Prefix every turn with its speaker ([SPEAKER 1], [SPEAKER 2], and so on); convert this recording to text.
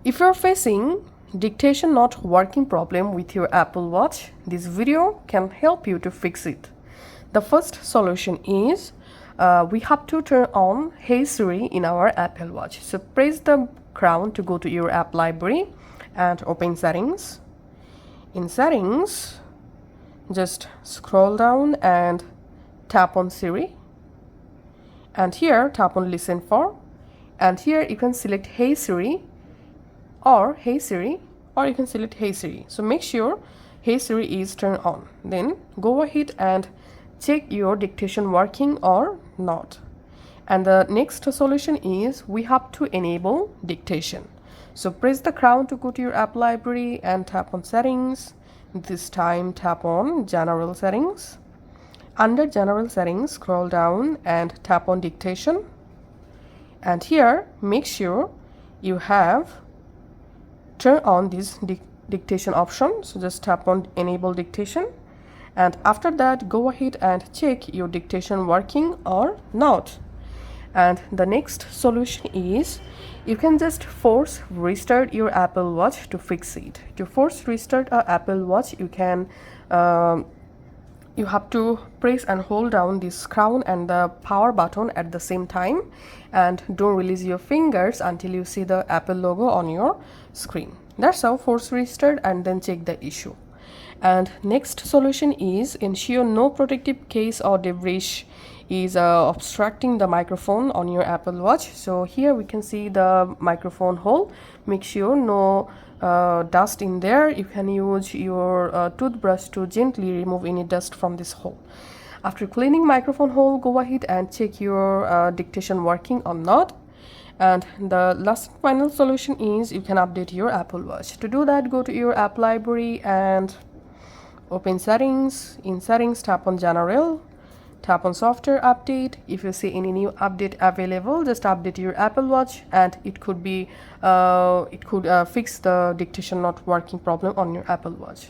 [SPEAKER 1] If you're facing dictation not working problem with your Apple Watch, this video can help you to fix it. The first solution is we have to turn on Hey Siri in our Apple Watch. So press the crown to go to your app library and open settings. In settings, just scroll down and tap on Siri. And here tap on listen for. And here you can select Hey Siri or Hey Siri, or you can select Hey Siri. So make sure Hey Siri is turned on. Then go ahead and check your dictation working or not. And the next solution is we have to enable dictation. So press the crown to go to your app library and tap on settings. This time tap on general settings. Under general settings, scroll down and tap on dictation. And here make sure you have turn on this dictation option. So just tap on enable dictation, and after that go ahead and check your dictation working or not. And the next solution is you can just force restart your Apple Watch to fix it. To force restart a Apple Watch, you can you have to press and hold down this crown and the power button at the same time, and don't release your fingers until you see the Apple logo on your screen. That's how force restart and then check the issue. And next solution is ensure no protective case or debris is obstructing the microphone on your Apple Watch. So here we can see the microphone hole. Make sure no dust in there. You can use your toothbrush to gently remove any dust from this hole. After cleaning microphone hole, go ahead and check your dictation working or not. And the last final solution is you can update your Apple Watch. To do that, go to your app library and open settings. In settings, tap on general, tap on software update. If you see any new update available, just update your Apple Watch, and it could be fix the dictation not working problem on your Apple Watch.